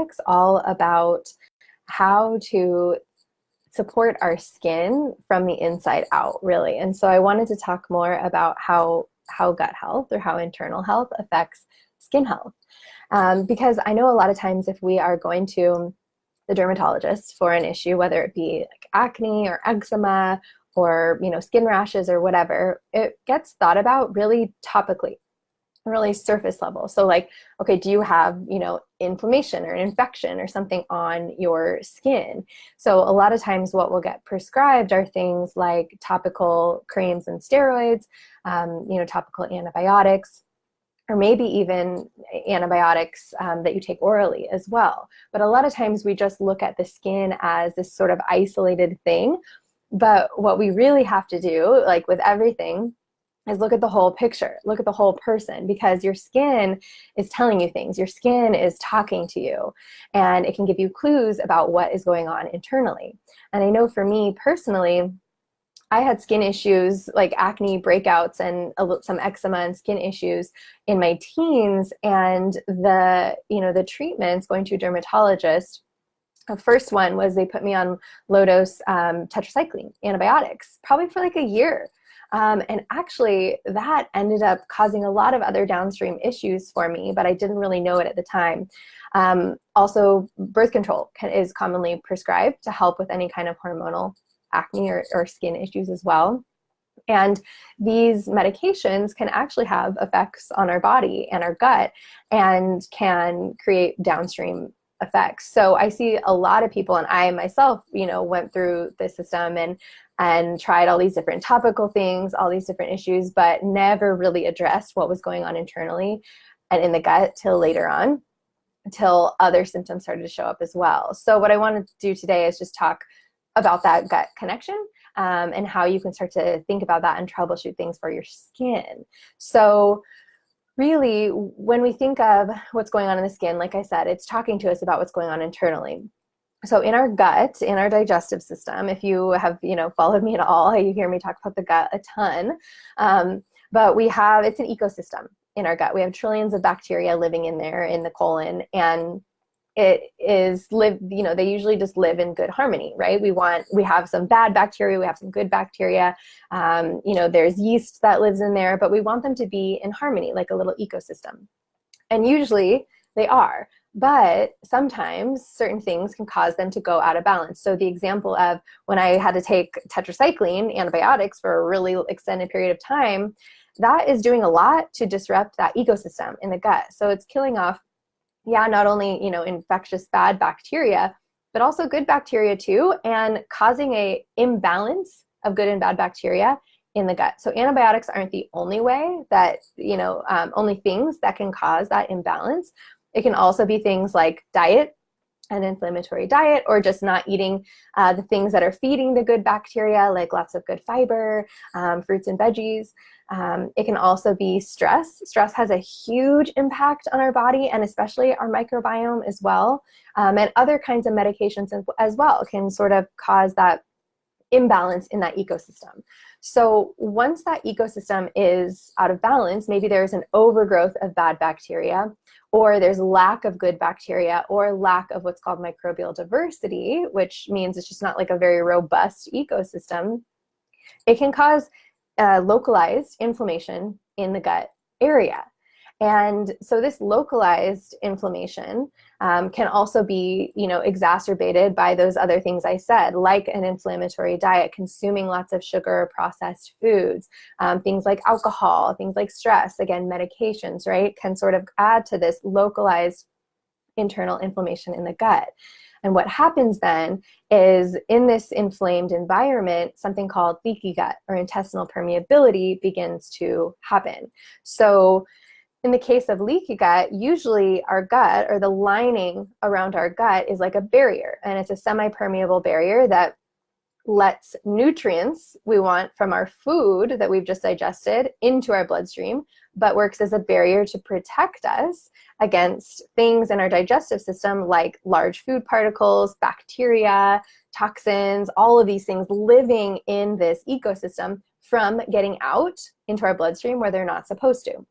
topics all about how to support our skin from the inside out, really. And so I wanted to talk more about how gut health or how internal health affects skin health. Because I know a lot of times if we are going to the dermatologist for an issue, whether it be like acne or eczema or, skin rashes or whatever, it gets thought about really topically, really surface level. So like, okay, do you have, inflammation or an infection or something on your skin? So a lot of times what will get prescribed are things like topical creams and steroids, topical antibiotics, or maybe even antibiotics that you take orally as well. But a lot of times we just look at the skin as this sort of isolated thing. But what we really have to do, like with everything, is look at the whole picture, look at the whole person, because your skin is telling you things. Your skin is talking to you, and it can give you clues about what is going on internally. And I know for me personally, I had skin issues like acne breakouts and some eczema and skin issues in my teens, and the treatments, going to a dermatologist, the first one was they put me on low-dose tetracycline antibiotics, probably for like a year. And actually that ended up causing a lot of other downstream issues for me, but I didn't really know it at the time. Also, birth control is commonly prescribed to help with any kind of hormonal acne or skin issues as well. And these medications can actually have effects on our body and our gut and can create downstream effects. So I see a lot of people, and I myself, went through the system and tried all these different topical things, all these different issues, but never really addressed what was going on internally and in the gut till later on, until other symptoms started to show up as well. So what I wanted to do today is just talk about that gut connection and how you can start to think about that and troubleshoot things for your skin. So really, when we think of what's going on in the skin, like I said, it's talking to us about what's going on internally. So in our gut, in our digestive system, if you have, followed me at all, you hear me talk about the gut a ton. But it's an ecosystem in our gut. We have trillions of bacteria living in there in the colon, and they usually just live in good harmony, right? We have some bad bacteria, we have some good bacteria, there's yeast that lives in there, but we want them to be in harmony, like a little ecosystem. And usually they are, but sometimes certain things can cause them to go out of balance. So the example of when I had to take tetracycline antibiotics for a really extended period of time, that is doing a lot to disrupt that ecosystem in the gut. So it's killing off not only, infectious bad bacteria, but also good bacteria too, and causing a imbalance of good and bad bacteria in the gut. So antibiotics aren't the only way that, only things that can cause that imbalance. It can also be things like diet, an inflammatory diet, or just not eating the things that are feeding the good bacteria, like lots of good fiber, fruits and veggies. It can also be stress. Stress has a huge impact on our body, and especially our microbiome as well. And other kinds of medications as well can sort of cause that imbalance in that ecosystem. So once that ecosystem is out of balance, maybe there's an overgrowth of bad bacteria, or there's lack of good bacteria, or lack of what's called microbial diversity, which means it's just not like a very robust ecosystem. It can cause localized inflammation in the gut area. And so this localized inflammation can also be, exacerbated by those other things I said, like an inflammatory diet, consuming lots of sugar, processed foods, things like alcohol, things like stress, again, medications, right, can sort of add to this localized internal inflammation in the gut. And what happens then is, in this inflamed environment, something called leaky gut or intestinal permeability begins to happen. So in the case of leaky gut, usually our gut, or the lining around our gut, is like a barrier, and it's a semi-permeable barrier that lets nutrients we want from our food that we've just digested into our bloodstream, but works as a barrier to protect us against things in our digestive system like large food particles, bacteria, toxins, all of these things living in this ecosystem from getting out into our bloodstream where they're not supposed to.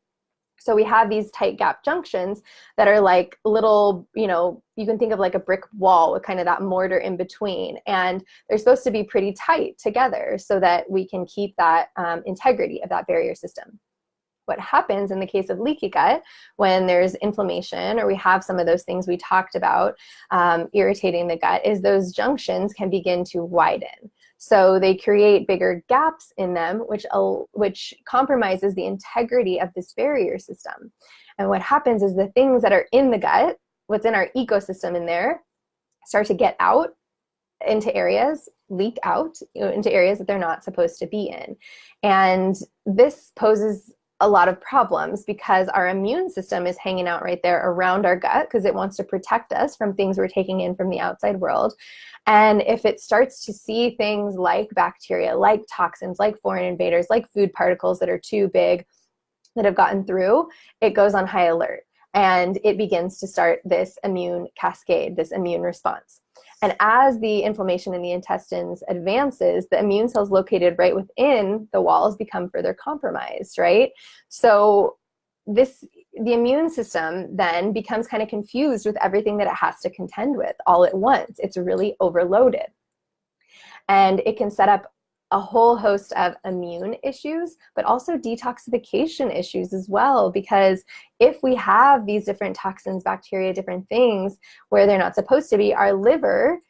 So we have these tight gap junctions that are like little, you can think of like a brick wall with kind of that mortar in between. And they're supposed to be pretty tight together so that we can keep that integrity of that barrier system. What happens in the case of leaky gut when there's inflammation or we have some of those things we talked about irritating the gut is those junctions can begin to widen. So they create bigger gaps in them, which compromises the integrity of this barrier system. And what happens is the things that are in the gut, what's in our ecosystem in there, start to get out into areas, leak out into areas that they're not supposed to be in. And this poses a lot of problems because our immune system is hanging out right there around our gut because it wants to protect us from things we're taking in from the outside world. And if it starts to see things like bacteria, like toxins, like foreign invaders, like food particles that are too big that have gotten through, it goes on high alert and it begins to start this immune cascade, this immune response. And as the inflammation in the intestines advances, the immune cells located right within the walls become further compromised, right? So the immune system then becomes kind of confused with everything that it has to contend with all at once. It's really overloaded. And it can set up a whole host of immune issues, but also detoxification issues as well, because if we have these different toxins, bacteria, different things where they're not supposed to be,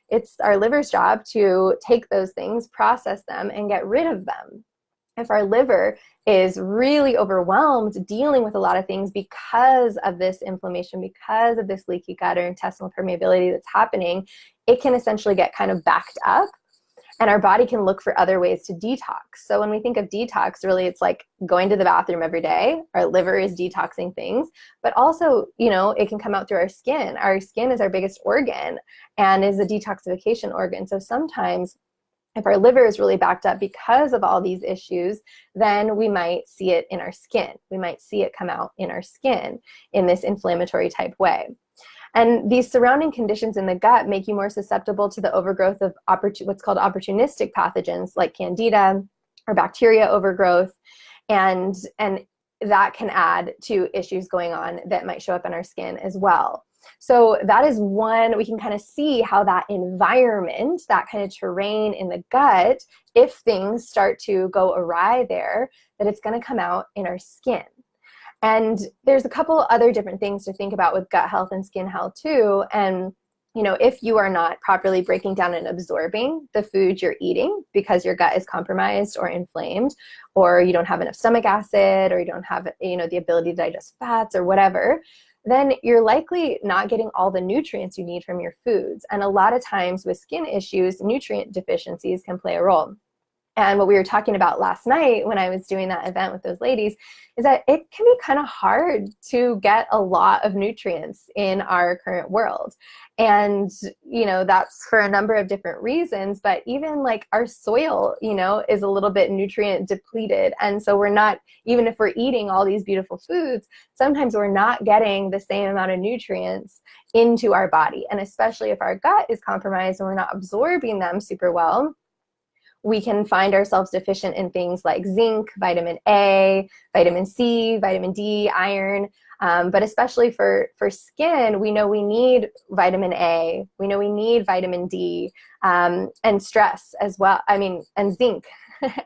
it's our liver's job to take those things, process them, and get rid of them. If our liver is really overwhelmed dealing with a lot of things because of this inflammation, because of this leaky gut or intestinal permeability that's happening, it can essentially get kind of backed up. And our body can look for other ways to detox. So when we think of detox, really it's like going to the bathroom every day. Our liver is detoxing things, but also, it can come out through our skin. Our skin is our biggest organ and is a detoxification organ. So sometimes if our liver is really backed up because of all these issues, then we might see it in our skin. We might see it come out in our skin in this inflammatory type way. And these surrounding conditions in the gut make you more susceptible to the overgrowth of what's called opportunistic pathogens like candida or bacteria overgrowth. And that can add to issues going on that might show up in our skin as well. So that is one, we can kind of see how that environment, that kind of terrain in the gut, if things start to go awry there, that it's going to come out in our skin. And there's a couple other different things to think about with gut health and skin health too. And, if you are not properly breaking down and absorbing the food you're eating because your gut is compromised or inflamed, or you don't have enough stomach acid, or you don't have, the ability to digest fats or whatever, then you're likely not getting all the nutrients you need from your foods. And a lot of times with skin issues, nutrient deficiencies can play a role. And what we were talking about last night when I was doing that event with those ladies is that it can be kind of hard to get a lot of nutrients in our current world. And, that's for a number of different reasons, but even like our soil, is a little bit nutrient depleted. And so we're not, even if we're eating all these beautiful foods, sometimes we're not getting the same amount of nutrients into our body. And especially if our gut is compromised and we're not absorbing them super well, we can find ourselves deficient in things like zinc, vitamin A, vitamin C, vitamin D, iron. But especially for skin, we know we need vitamin A, we know we need vitamin D, and stress as well. And zinc,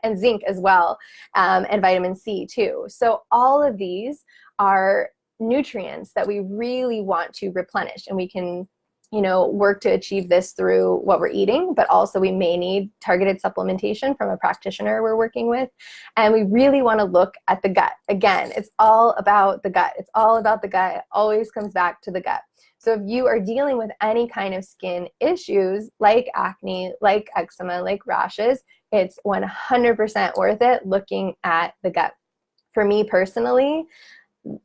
and zinc as well, and vitamin C too. So all of these are nutrients that we really want to replenish, and we can work to achieve this through what we're eating, but also we may need targeted supplementation from a practitioner we're working with. And we really want to look at the gut. Again, it's all about the gut. It's all about the gut. It always comes back to the gut. So if you are dealing with any kind of skin issues like acne, like eczema, like rashes, it's 100% worth it looking at the gut. For me personally,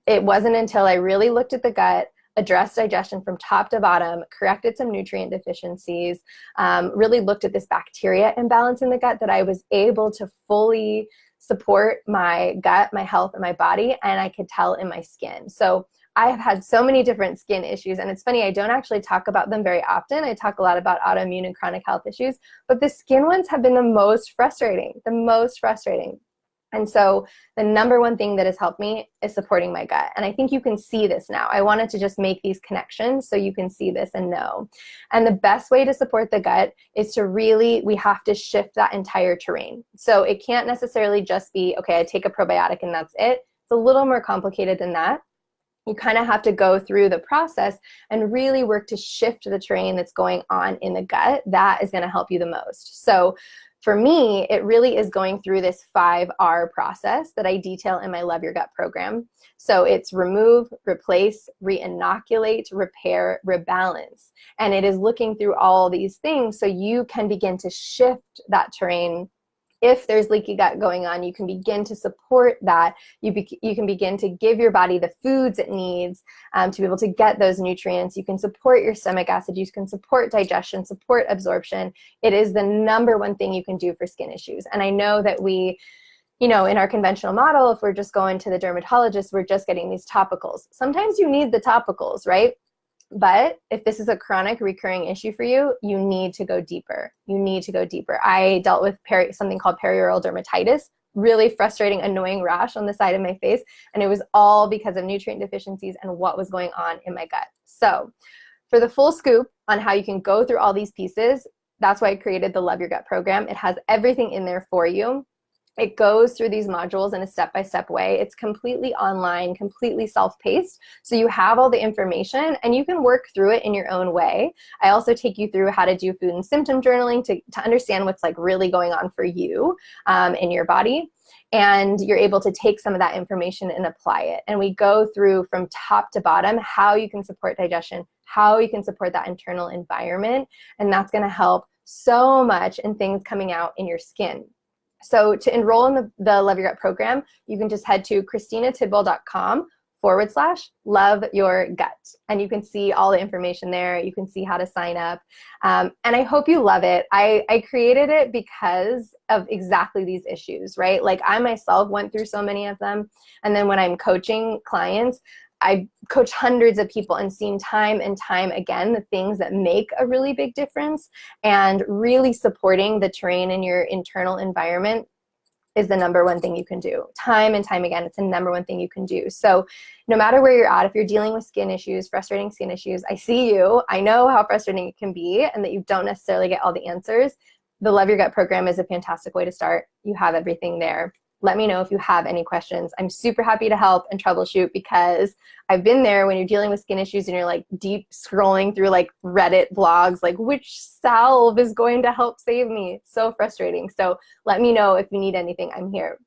it wasn't until I really looked at the gut, addressed digestion from top to bottom, corrected some nutrient deficiencies, really looked at this bacteria imbalance in the gut, that I was able to fully support my gut, my health, and my body, and I could tell in my skin. So I have had so many different skin issues, and it's funny, I don't actually talk about them very often. I talk a lot about autoimmune and chronic health issues, but the skin ones have been the most frustrating. And so the number one thing that has helped me is supporting my gut. And I think you can see this now. I wanted to just make these connections so you can see this and know. And the best way to support the gut is to really, we have to shift that entire terrain. So it can't necessarily just be, okay, I take a probiotic and that's it. It's a little more complicated than that. You kind of have to go through the process and really work to shift the terrain that's going on in the gut. That is going to help you the most. So for me, it really is going through this 5R process that I detail in my Love Your Gut program. So it's remove, replace, re-inoculate, repair, rebalance. And it is looking through all these things so you can begin to shift that terrain. If there's leaky gut going on, you can begin to support that. You can begin to give your body the foods it needs to be able to get those nutrients. You can support your stomach acid. You can support digestion, support absorption. It is the number one thing you can do for skin issues. And I know that we, in our conventional model, if we're just going to the dermatologist, we're just getting these topicals. Sometimes you need the topicals, right? But if this is a chronic recurring issue for you, you need to go deeper. You need to go deeper. I dealt with something called perioral dermatitis, really frustrating, annoying rash on the side of my face. And it was all because of nutrient deficiencies and what was going on in my gut. So for the full scoop on how you can go through all these pieces, that's why I created the Love Your Gut program. It has everything in there for you. It goes through these modules in a step-by-step way. It's completely online, completely self-paced. So you have all the information and you can work through it in your own way. I also take you through how to do food and symptom journaling to understand what's like really going on for you in your body. And you're able to take some of that information and apply it. And we go through from top to bottom how you can support digestion, how you can support that internal environment. And that's going to help so much in things coming out in your skin. So to enroll in the Love Your Gut program, you can just head to christinatidwell.com/love your gut. And you can see all the information there. You can see how to sign up. And I hope you love it. I created it because of exactly these issues, right? Like I myself went through so many of them. And then when I'm coaching clients, I coach hundreds of people and seen time and time again the things that make a really big difference, and really supporting the terrain in your internal environment is the number one thing you can do. Time and time again, it's the number one thing you can do. So no matter where you're at, if you're dealing with skin issues, frustrating skin issues, I see you. I know how frustrating it can be and that you don't necessarily get all the answers. The Love Your Gut program is a fantastic way to start. You have everything there. Let me know if you have any questions. I'm super happy to help and troubleshoot because I've been there when you're dealing with skin issues and you're like deep scrolling through like Reddit blogs, like which salve is going to help save me? So frustrating. So let me know if you need anything. I'm here.